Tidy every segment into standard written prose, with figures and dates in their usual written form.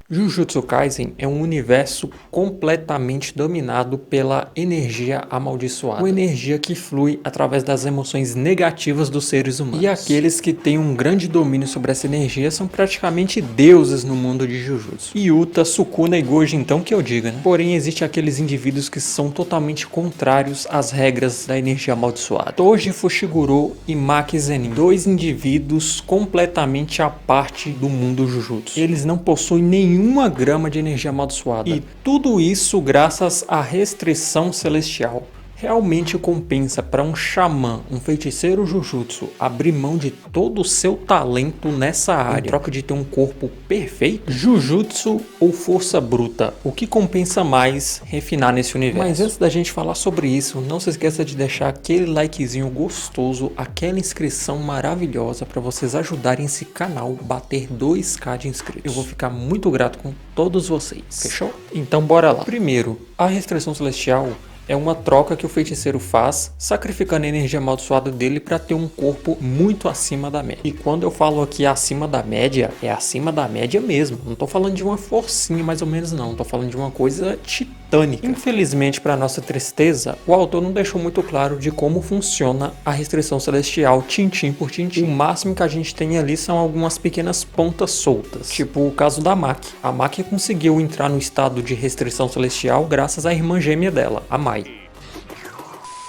Jujutsu Kaisen é um universo completamente dominado pela energia amaldiçoada. Uma energia que flui através das emoções negativas dos seres humanos. E aqueles que têm um grande domínio sobre essa energia são praticamente deuses no mundo de Jujutsu. Yuta, Sukuna e Gojo então que eu diga, né? Porém, existem aqueles indivíduos que são totalmente contrários às regras da energia amaldiçoada. Toji Fushiguro e Maki Zenin. Dois indivíduos completamente à parte do mundo Jujutsu. Eles não possuem nenhuma grama de energia amaldiçoada. E tudo isso graças à restrição celestial. Realmente compensa para um xamã, um feiticeiro Jujutsu, abrir mão de todo o seu talento nessa área, em troca de ter um corpo perfeito? Jujutsu ou força bruta? O que compensa mais refinar nesse universo? Mas antes da gente falar sobre isso, não se esqueça de deixar aquele likezinho gostoso, aquela inscrição maravilhosa para vocês ajudarem esse canal a bater 2k de inscritos. Eu vou ficar muito grato com todos vocês, fechou? Então bora lá. Primeiro, a restrição celestial é uma troca que o feiticeiro faz, sacrificando a energia amaldiçoada dele para ter um corpo muito acima da média. E quando eu falo aqui acima da média, é acima da média mesmo. Não tô falando de uma forcinha mais ou menos não, tô falando de uma coisa titânica. Infelizmente, para nossa tristeza, o autor não deixou muito claro de como funciona a restrição celestial tintim por tintim. O máximo que a gente tem ali são algumas pequenas pontas soltas, tipo o caso da Maki. A Maki conseguiu entrar no estado de restrição celestial graças à irmã gêmea dela, a Mai.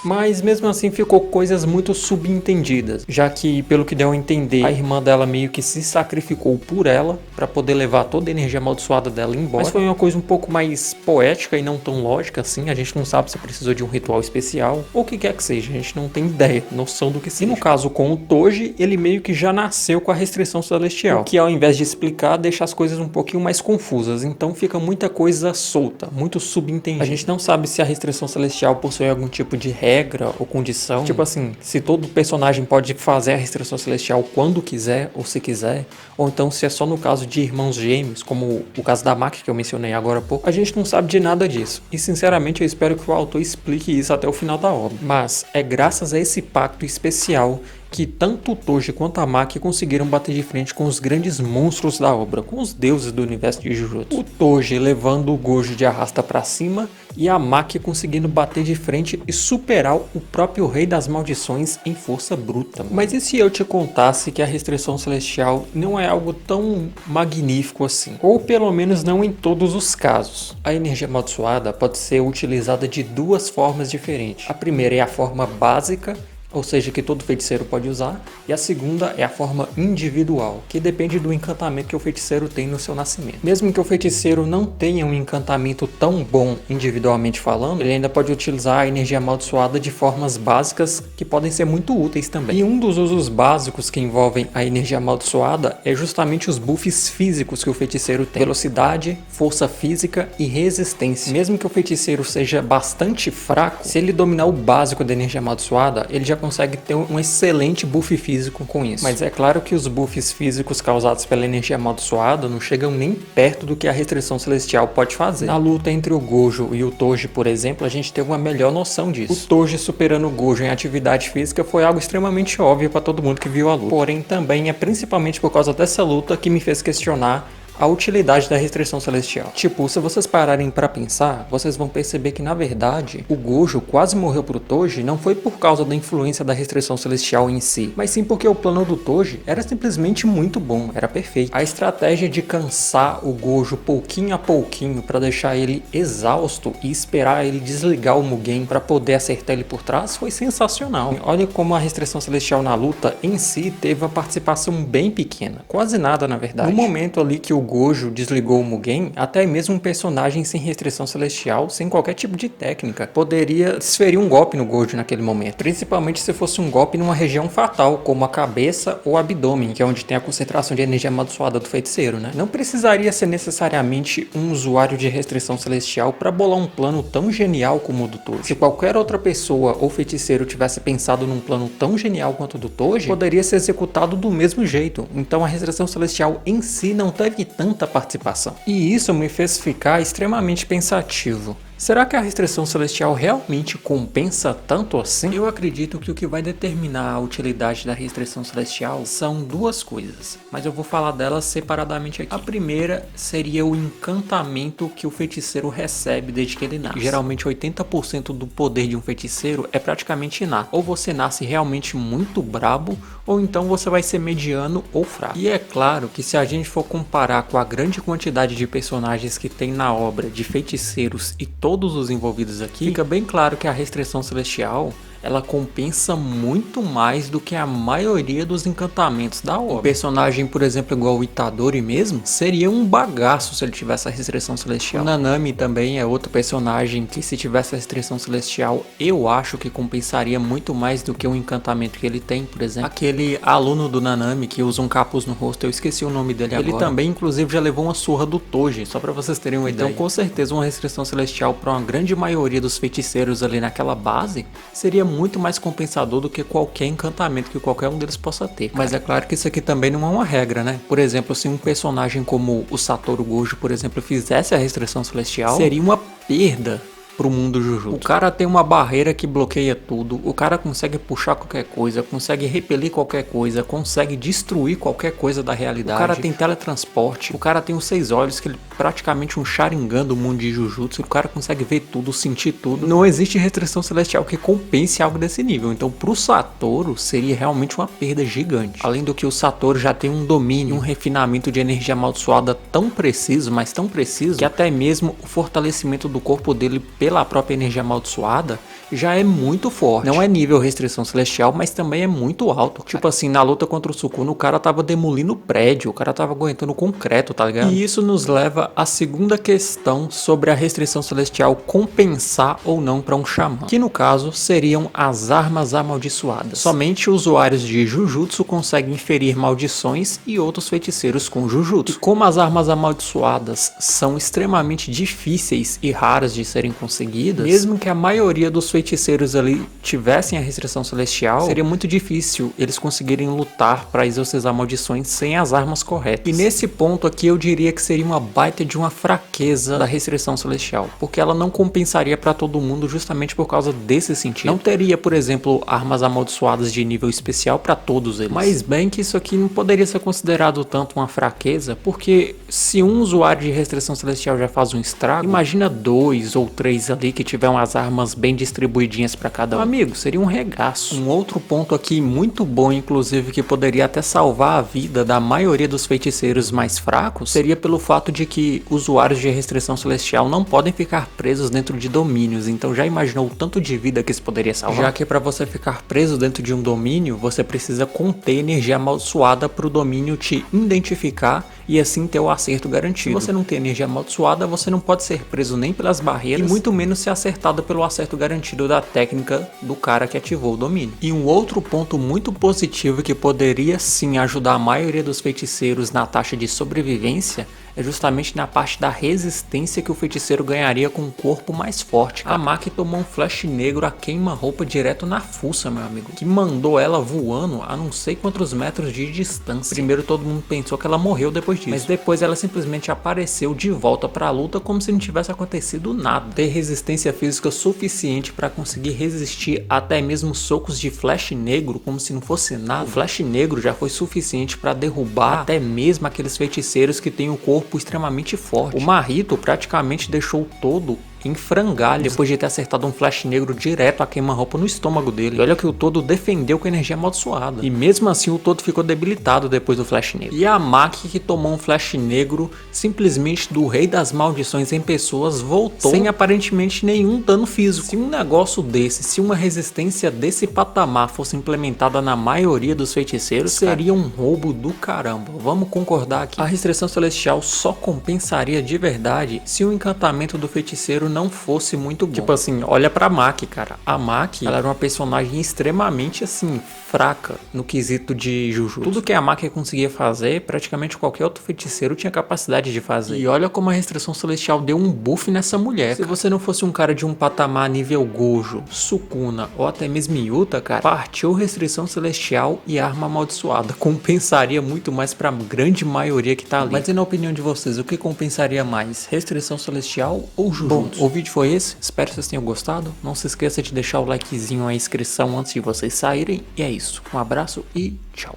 Mas mesmo assim ficou coisas muito subentendidas, já que, pelo que deu a entender, a irmã dela meio que se sacrificou por ela para poder levar toda a energia amaldiçoada dela embora. Mas foi uma coisa um pouco mais poética e não tão lógica assim. A gente não sabe se precisou de um ritual especial ou o que quer que seja, a gente não tem ideia, noção do que seja. E no caso com o Toji, ele meio que já nasceu com a restrição celestial, o que ao invés de explicar, deixa as coisas um pouquinho mais confusas. Então fica muita coisa solta, muito subentendida. A gente não sabe se a restrição celestial possui algum tipo de regra ou condição, tipo assim, se todo personagem pode fazer a restrição celestial quando quiser ou se quiser, ou então se é só no caso de irmãos gêmeos, como o caso da Maki que eu mencionei agora há pouco. A gente não sabe de nada disso, e sinceramente eu espero que o autor explique isso até o final da obra. Mas é graças a esse pacto especial que tanto o Toji quanto a Maki conseguiram bater de frente com os grandes monstros da obra, com os deuses do universo de Jujutsu. O Toji levando o Gojo de arrasta pra cima e a Maki conseguindo bater de frente e superar o próprio rei das maldições em força bruta. Mas e se eu te contasse que a restrição celestial não é algo tão magnífico assim? Ou pelo menos não em todos os casos. A energia amaldiçoada pode ser utilizada de duas formas diferentes. A primeira é a forma básica, ou seja, que todo feiticeiro pode usar, e a segunda é a forma individual, que depende do encantamento que o feiticeiro tem no seu nascimento. Mesmo que o feiticeiro não tenha um encantamento tão bom individualmente falando, ele ainda pode utilizar a energia amaldiçoada de formas básicas que podem ser muito úteis também. E um dos usos básicos que envolvem a energia amaldiçoada é justamente os buffs físicos que o feiticeiro tem: velocidade, força física e resistência. Mesmo que o feiticeiro seja bastante fraco, se ele dominar o básico da energia amaldiçoada, ele já consegue ter um excelente buff físico com isso. Mas é claro que os buffs físicos causados pela energia amaldiçoada não chegam nem perto do que a restrição celestial pode fazer. Na luta entre o Gojo e o Toji, por exemplo, a gente teve uma melhor noção disso. O Toji superando o Gojo em atividade física foi algo extremamente óbvio para todo mundo que viu a luta. Porém, também é principalmente por causa dessa luta que me fez questionar a utilidade da restrição celestial. Tipo, se vocês pararem pra pensar, vocês vão perceber que na verdade o Gojo quase morreu pro Toji não foi por causa da influência da restrição celestial em si, mas sim porque o plano do Toji era simplesmente muito bom, era perfeito. A estratégia de cansar o Gojo pouquinho a pouquinho pra deixar ele exausto e esperar ele desligar o Mugen pra poder acertar ele por trás foi sensacional. Olha como a restrição celestial na luta em si teve uma participação bem pequena, quase nada na verdade. No momento ali que o Gojo desligou o Mugen, até mesmo um personagem sem restrição celestial, sem qualquer tipo de técnica, poderia desferir um golpe no Gojo naquele momento. Principalmente se fosse um golpe numa região fatal, como a cabeça ou o abdômen, que é onde tem a concentração de energia amaldiçoada do feiticeiro, né? Não precisaria ser necessariamente um usuário de restrição celestial para bolar um plano tão genial como o do Toji. Se qualquer outra pessoa ou feiticeiro tivesse pensado num plano tão genial quanto o do Toji, poderia ser executado do mesmo jeito. Então a restrição celestial em si não teve tanta participação. E isso me fez ficar extremamente pensativo. Será que a restrição celestial realmente compensa tanto assim? Eu acredito que o que vai determinar a utilidade da restrição celestial são duas coisas, mas eu vou falar delas separadamente aqui. A primeira seria o encantamento que o feiticeiro recebe desde que ele nasce. Geralmente 80% do poder de um feiticeiro é praticamente inato. Ou você nasce realmente muito brabo, ou então você vai ser mediano ou fraco. E é claro que se a gente for comparar com a grande quantidade de personagens que tem na obra de feiticeiros e todos os envolvidos aqui, fica bem claro que a restrição celestial ela compensa muito mais do que a maioria dos encantamentos da obra. Um personagem, por exemplo, igual o Itadori mesmo, seria um bagaço se ele tivesse a restrição celestial. O Nanami também é outro personagem que, se tivesse a restrição celestial, eu acho que compensaria muito mais do que o encantamento que ele tem, por exemplo. Aquele aluno do Nanami que usa um capuz no rosto, eu esqueci o nome dele agora. Ele também, inclusive, já levou uma surra do Toji, só pra vocês terem uma ideia. Então, com certeza, uma restrição celestial para uma grande maioria dos feiticeiros ali naquela base seria muito mais compensador do que qualquer encantamento que qualquer um deles possa ter. Mas é claro que isso aqui também não é uma regra, né? Por exemplo, se um personagem como o Satoru Gojo, por exemplo, fizesse a restrição celestial, seria uma perda pro mundo Jujutsu. O cara tem uma barreira que bloqueia tudo, o cara consegue puxar qualquer coisa, consegue repelir qualquer coisa, consegue destruir qualquer coisa da realidade. O cara tem teletransporte, o cara tem os 6 olhos, que ele é praticamente um Sharingan do mundo de Jujutsu, o cara consegue ver tudo, sentir tudo. Não existe restrição celestial que compense algo desse nível, então pro Satoru seria realmente uma perda gigante. Além do que o Satoru já tem um domínio, um refinamento de energia amaldiçoada tão preciso, mas tão preciso, que até mesmo o fortalecimento do corpo dele pela própria energia amaldiçoada já é muito forte. Não é nível restrição celestial, mas também é muito alto. Tipo assim, na luta contra o Sukuna, o cara tava demolindo prédio, o cara tava aguentando concreto, tá ligado? E isso nos leva à segunda questão sobre a restrição celestial compensar ou não para um xamã, que no caso seriam as armas amaldiçoadas. Somente usuários de Jujutsu conseguem inferir maldições e outros feiticeiros com Jujutsu. E como as armas amaldiçoadas são extremamente difíceis e raras de serem conseguidas, mesmo que a maioria dos feiticeiros ali tivessem a restrição celestial, seria muito difícil eles conseguirem lutar para exorcizar maldições sem as armas corretas. E nesse ponto aqui eu diria que seria uma baita de uma fraqueza da restrição celestial, porque ela não compensaria para todo mundo justamente por causa desse sentido. Não teria, por exemplo, armas amaldiçoadas de nível especial para todos eles. Mas bem que isso aqui não poderia ser considerado tanto uma fraqueza, porque se um usuário de restrição celestial já faz um estrago, imagina 2 ou 3 ali que tiveram as armas bem distribuidinhas para cada um. Amigo, seria um regaço. Um outro ponto aqui muito bom, inclusive, que poderia até salvar a vida da maioria dos feiticeiros mais fracos, seria pelo fato de que usuários de restrição celestial não podem ficar presos dentro de domínios. Então já imaginou o tanto de vida que isso poderia salvar? Já que para você ficar preso dentro de um domínio, você precisa conter energia amaldiçoada para o domínio te identificar e assim ter o acerto garantido. Se você não tem energia amaldiçoada, você não pode ser preso nem pelas barreiras e muito menos ser acertado pelo acerto garantido da técnica do cara que ativou o domínio. E um outro ponto muito positivo que poderia sim ajudar a maioria dos feiticeiros na taxa de sobrevivência é justamente na parte da resistência que o feiticeiro ganharia com um corpo mais forte. A Maki tomou um flash negro a queima-roupa direto na fuça, meu amigo, que mandou ela voando a não sei quantos metros de distância. Primeiro todo mundo pensou que ela morreu depois disso, mas depois ela simplesmente apareceu de volta pra luta como se não tivesse acontecido nada. Ter resistência física suficiente para conseguir resistir até mesmo socos de flash negro como se não fosse nada. O flash negro já foi suficiente para derrubar até mesmo aqueles feiticeiros que têm o corpo extremamente forte. O Mahito praticamente deixou todo em frangalhos depois de ter acertado um flash negro direto a queima-roupa no estômago dele. E olha que o Todo defendeu com energia amaldiçoada. E mesmo assim o Todo ficou debilitado depois do flash negro. E a Maki, que tomou um flash negro simplesmente do rei das maldições em pessoas, voltou sem aparentemente nenhum dano físico. Se um negócio desse, se uma resistência desse patamar fosse implementada na maioria dos feiticeiros, seria um roubo do caramba. Vamos concordar aqui. A restrição celestial só compensaria de verdade se o encantamento do feiticeiro não fosse muito bom. Tipo assim, olha pra Maki, cara. A Maki, ela era uma personagem extremamente, assim, fraca no quesito de Jujutsu. Tudo que a Maki conseguia fazer, praticamente qualquer outro feiticeiro tinha capacidade de fazer. E olha como a restrição celestial deu um buff nessa mulher. Se você não fosse um cara de um patamar nível Gojo, Sukuna ou até mesmo Yuta, cara, partiu restrição celestial e arma amaldiçoada. Compensaria muito mais pra grande maioria que tá ali. Mas e na opinião de vocês, o que compensaria mais? Restrição celestial ou Jujutsu? Bom, O vídeo foi esse, espero que vocês tenham gostado. Não se esqueça de deixar o likezinho, a inscrição antes de vocês saírem. E é isso, um abraço e tchau.